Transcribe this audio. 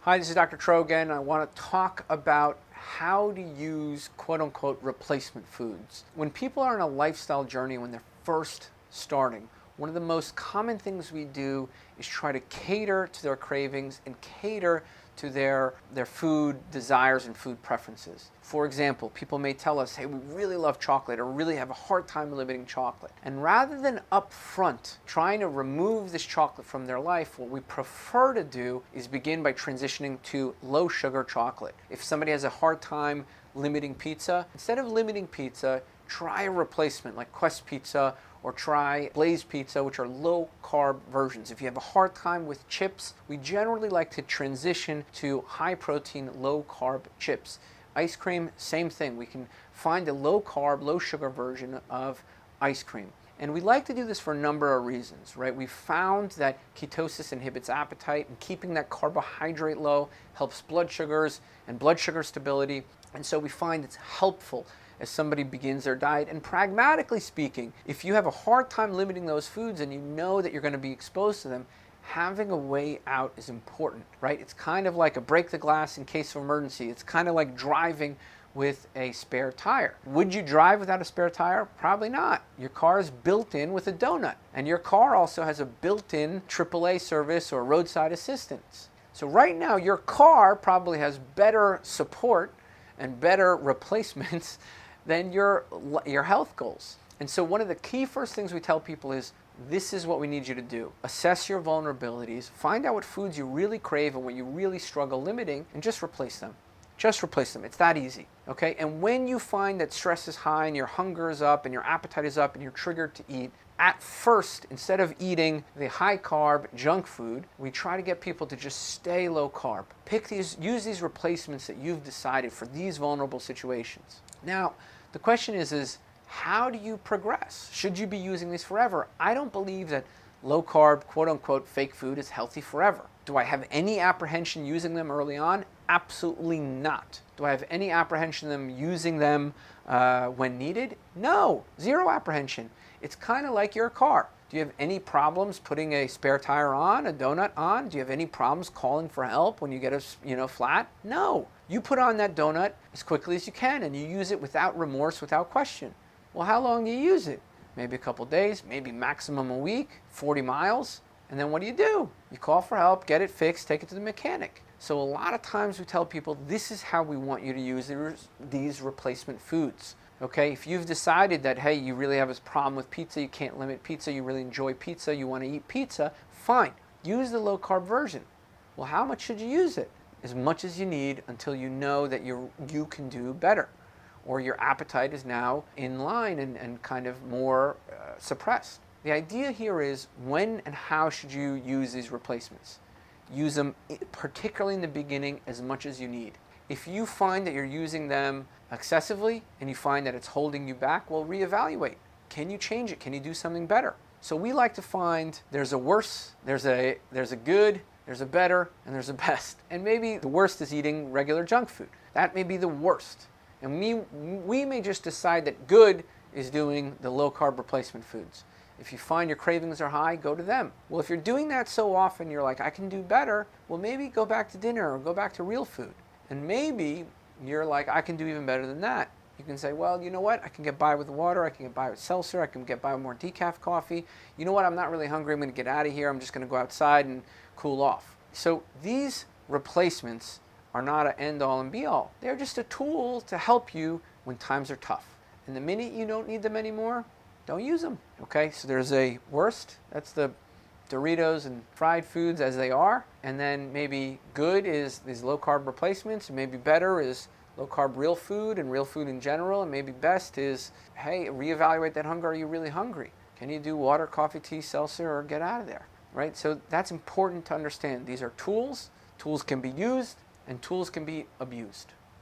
Hi, this is Dr. Trogan. I want to talk about how to use quote-unquote replacement foods. When people are on a lifestyle journey, when they're first starting, one of the most common things we do is try to cater to their cravings and cater to their food desires and food preferences. For example, people may tell us, hey, we really love chocolate or really have a hard time limiting chocolate. And rather than up front trying to remove this chocolate from their life, what we prefer to do is begin by transitioning to low sugar chocolate. If somebody has a hard time limiting pizza, instead of limiting pizza, try a replacement like Quest Pizza or try Blaze Pizza, which are low-carb versions. If you have a hard time with chips, we generally like to transition to high-protein, low-carb chips. Ice cream, same thing. We can find a low-carb, low-sugar version of ice cream. And we like to do this for a number of reasons, right? We've found that ketosis inhibits appetite, and keeping that carbohydrate low helps blood sugars and blood sugar stability. And so we find it's helpful as somebody begins their diet. And pragmatically speaking, if you have a hard time limiting those foods and you know that you're going to be exposed to them, having a way out is important, right? It's kind of like a break the glass in case of emergency. It's kind of like driving with a spare tire. Would you drive without a spare tire? Probably not. Your car is built in with a donut, and your car also has a built-in AAA service or roadside assistance. So right now, your car probably has better support and better replacements than your health goals. And so one of the key first things we tell people is, this is what we need you to do. Assess your vulnerabilities, find out what foods you really crave and what you really struggle limiting, and just replace them. Just replace them. It's that easy, okay? And when you find that stress is high and your hunger is up and your appetite is up and you're triggered to eat, at first, instead of eating the high-carb junk food, we try to get people to just stay low-carb. Use these replacements that you've decided for these vulnerable situations. Now, the question is how do you progress? Should you be using these forever? I don't believe that low-carb, quote-unquote, fake food is healthy forever. Do I have any apprehension using them early on? Absolutely not. Do I have any apprehension of them using them when needed? No, zero apprehension. It's kind of like your car. Do you have any problems putting a spare tire on, a donut on? Do you have any problems calling for help when you get a flat? No. You put on that donut as quickly as you can and you use it without remorse, without question. Well, how long do you use it? Maybe a couple days, maybe maximum a week, 40 miles. And then what do? You call for help, get it fixed, take it to the mechanic. So a lot of times we tell people this is how we want you to use these replacement foods. Okay, if you've decided that, hey, you really have this problem with pizza, you can't limit pizza, you really enjoy pizza, you want to eat pizza, fine. Use the low-carb version. Well, how much should you use it? As much as you need until you know that you can do better, or your appetite is now in line and kind of more suppressed. The idea here is, when and how should you use these replacements? Use them particularly in the beginning as much as you need. If you find that you're using them excessively and you find that it's holding you back, well, reevaluate. Can you change it? Can you do something better? So we like to find there's a worse, there's a good, there's a better, and there's a best. And maybe the worst is eating regular junk food. That may be the worst. And we may just decide that good is doing the low-carb replacement foods. If you find your cravings are high, go to them. Well, if you're doing that so often, you're like, I can do better, well, maybe go back to dinner or go back to real food. And maybe you're like, I can do even better than that. You can say, well, you know what? I can get by with water. I can get by with seltzer. I can get by with more decaf coffee. You know what? I'm not really hungry. I'm going to get out of here. I'm just going to go outside and cool off. So these replacements are not an end-all and be-all. They're just a tool to help you when times are tough. And the minute you don't need them anymore, don't use them. Okay? So there's a worst. That's the Doritos and fried foods as they are, and then maybe good is these low-carb replacements, and maybe better is low-carb real food and real food in general, and maybe best is, hey, reevaluate that hunger. Are you really hungry? Can you do water, coffee, tea, seltzer, or get out of there, right? So that's important to understand. These are tools. Tools can be used, and tools can be abused.